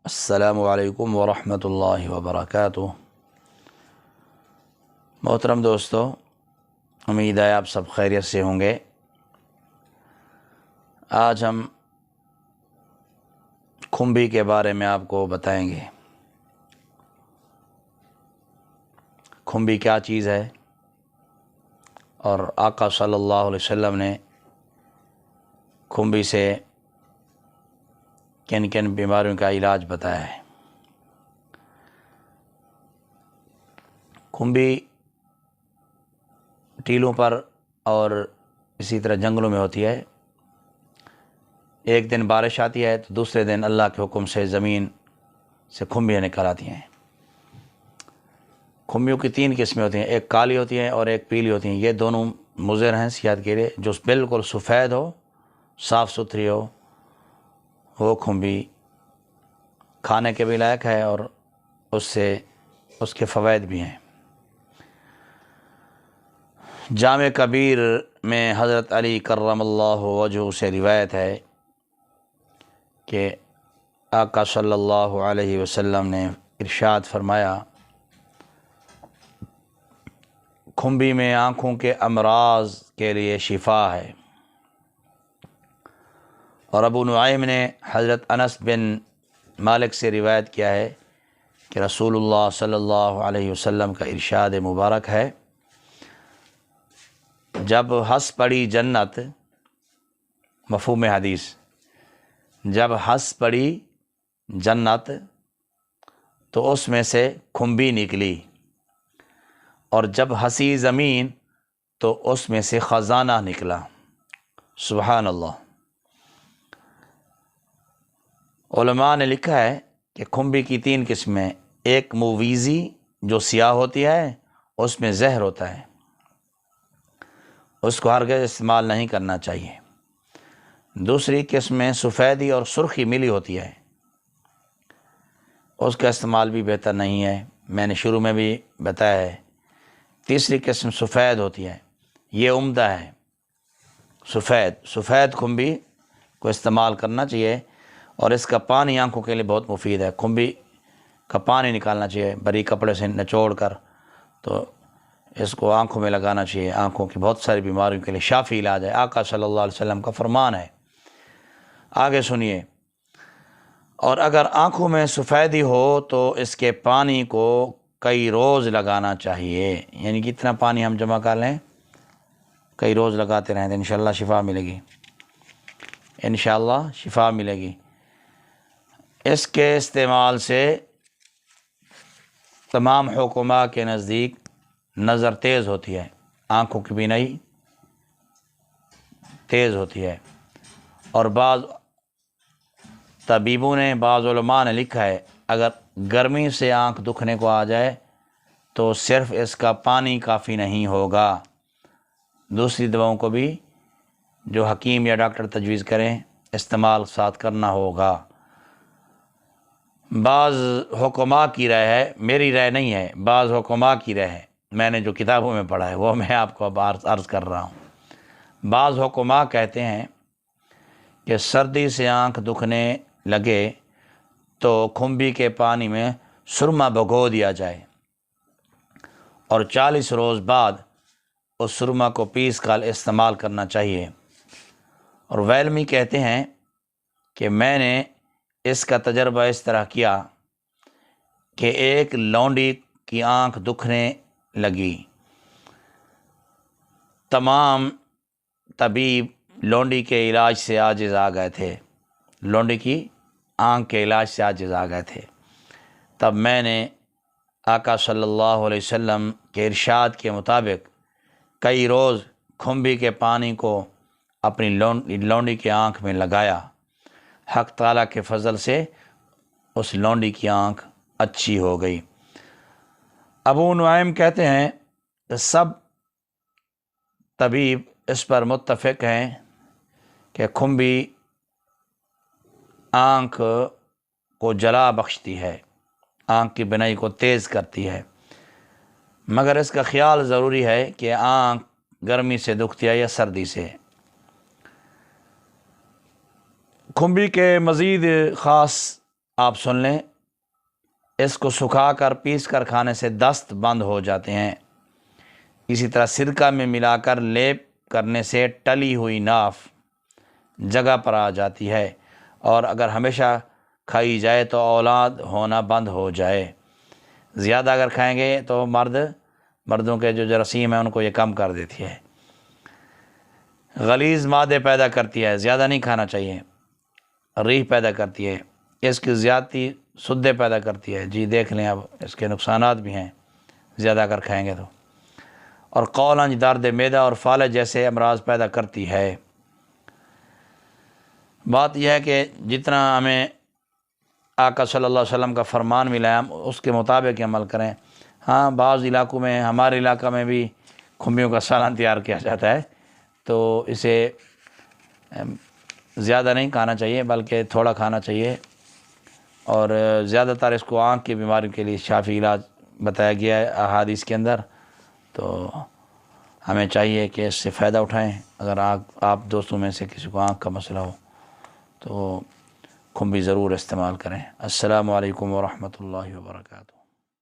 السلام علیکم ورحمۃ اللہ وبرکاتہ۔ محترم دوستو، امید ہے آپ سب خیریت سے ہوں گے۔ آج ہم کھمبی کے بارے میں آپ کو بتائیں گے۔ کھمبی کیا چیز ہے اور آقا صلی اللہ علیہ وسلم نے کھمبی سے کن کن بیماریوں کا علاج بتایا ہے۔ کھمبی ٹیلوں پر اور اسی طرح جنگلوں میں ہوتی ہے۔ ایک دن بارش آتی ہے تو دوسرے دن اللہ کے حکم سے زمین سے کھمبیاں نکل آتی ہیں۔ کھمبیوں کی 3 قسمیں ہوتی ہیں، ایک کالی ہوتی ہیں اور ایک پیلی ہوتی ہیں۔ یہ دونوں مضر ہیں صحت کے لیے۔ جو بالکل سفید ہو، صاف ستھری ہو، وہ کھمبی کھانے کے بھی لائق ہے اور اس کے فوائد بھی ہیں۔ جامع کبیر میں حضرت علی کرم اللہ وجہہ سے روایت ہے کہ آقا صلی اللہ علیہ وسلم نے ارشاد فرمایا، کھمبی میں آنکھوں کے امراض کے لیے شفا ہے۔ اور ابو نعیم نے حضرت انس بن مالک سے روایت کیا ہے کہ رسول اللہ صلی اللہ علیہ وسلم کا ارشاد مبارک ہے، جب ہنس پڑی جنت، مفہوم حدیث، جب ہنس پڑی جنت تو اس میں سے کھمبی نکلی، اور جب ہنسی زمین تو اس میں سے خزانہ نکلا۔ سبحان اللہ۔ علماء نے لکھا ہے کہ کھمبی کی 3 قسمیں، ایک مویزی جو سیاہ ہوتی ہے، اس میں زہر ہوتا ہے، اس کو ہرگز استعمال نہیں کرنا چاہیے۔ دوسری قسم میں سفیدی اور سرخی ملی ہوتی ہے، اس کا استعمال بھی بہتر نہیں ہے، میں نے شروع میں بھی بتایا ہے۔ تیسری قسم سفید ہوتی ہے، یہ عمدہ ہے۔ سفید کھمبی کو استعمال کرنا چاہیے، اور اس کا پانی آنکھوں کے لیے بہت مفید ہے۔ کھمبی کا پانی نکالنا چاہیے بری کپڑے سے نچوڑ کر، تو اس کو آنکھوں میں لگانا چاہیے۔ آنکھوں کی بہت ساری بیماریوں کے لیے شافی علاج ہے، آقا صلی اللہ علیہ وسلم کا فرمان ہے۔ آگے سنیے، اور اگر آنکھوں میں سفیدی ہو تو اس کے پانی کو کئی روز لگانا چاہیے، یعنی کتنا پانی ہم جمع کر لیں، کئی روز لگاتے رہیں تو انشاءاللہ شفا ملے گی، انشاءاللہ شفا ملے گی۔ اس کے استعمال سے تمام حکماء کے نزدیک نظر تیز ہوتی ہے، آنکھوں کی بینائی تیز ہوتی ہے۔ اور بعض طبیبوں نے، بعض علماء نے لکھا ہے، اگر گرمی سے آنکھ دکھنے کو آ جائے تو صرف اس کا پانی کافی نہیں ہوگا، دوسری دواؤں کو بھی جو حکیم یا ڈاکٹر تجویز کریں استعمال ساتھ کرنا ہوگا۔ بعض حکماء کی رائے ہے، میری رائے نہیں ہے، بعض حکماء کی رائے ہے، میں نے جو کتابوں میں پڑھا ہے وہ میں آپ کو اب عرض کر رہا ہوں۔ بعض حکماء کہتے ہیں کہ سردی سے آنکھ دکھنے لگے تو کھمبی کے پانی میں سرما بھگو دیا جائے، اور 40 روز بعد اس سرما کو پیس کر استعمال کرنا چاہیے۔ اور ویلمی کہتے ہیں کہ میں نے اس کا تجربہ اس طرح کیا کہ ایک لونڈی کی آنکھ دکھنے لگی، تمام طبیب لونڈی کے علاج سے عاجز آ گئے تھے، لونڈی کی آنکھ کے علاج سے عاجز آ گئے تھے۔ تب میں نے آقا صلی اللہ علیہ وسلم کے ارشاد کے مطابق کئی روز کھمبی کے پانی کو اپنی لونڈی کی آنکھ میں لگایا، حق تعالیٰ کے فضل سے اس لونڈی کی آنکھ اچھی ہو گئی۔ ابو نعیم کہتے ہیں کہ سب طبیب اس پر متفق ہیں کہ کھمبی آنکھ کو جلا بخشتی ہے، آنکھ کی بینائی کو تیز کرتی ہے، مگر اس کا خیال ضروری ہے کہ آنکھ گرمی سے دکھتی ہے یا سردی سے۔ کھمبی کے مزید خاص آپ سن لیں، اس کو سکھا کر پیس کر کھانے سے دست بند ہو جاتے ہیں۔ اسی طرح سرکہ میں ملا کر لیپ کرنے سے ٹلی ہوئی ناف جگہ پر آ جاتی ہے، اور اگر ہمیشہ کھائی جائے تو اولاد ہونا بند ہو جائے۔ زیادہ اگر کھائیں گے تو مردوں کے جو جراثیم ہیں ان کو یہ کم کر دیتی ہے۔ غلیظ معدے پیدا کرتی ہے، زیادہ نہیں کھانا چاہیے۔ ریح پیدا کرتی ہے، اس کی زیادتی سدے پیدا کرتی ہے۔ جی دیکھ لیں، اب اس کے نقصانات بھی ہیں زیادہ اگر کھائیں گے تو۔ اور قولانج درد معدہ اور فالج جیسے امراض پیدا کرتی ہے۔ بات یہ ہے کہ جتنا ہمیں آقا صلی اللہ علیہ وسلم کا فرمان ملا ہے ہم اس کے مطابق عمل کریں۔ ہاں، بعض علاقوں میں، ہمارے علاقہ میں بھی کھمبیوں کا سالن تیار کیا جاتا ہے، تو اسے زیادہ نہیں کھانا چاہیے بلکہ تھوڑا کھانا چاہیے، اور زیادہ تر اس کو آنکھ کی بیماریوں کے لیے شافی علاج بتایا گیا ہے احادیث کے اندر۔ تو ہمیں چاہیے کہ اس سے فائدہ اٹھائیں۔ اگر آپ دوستوں میں سے کسی کو آنکھ کا مسئلہ ہو تو کھمبی ضرور استعمال کریں۔ السلام علیکم ورحمۃ اللہ وبرکاتہ۔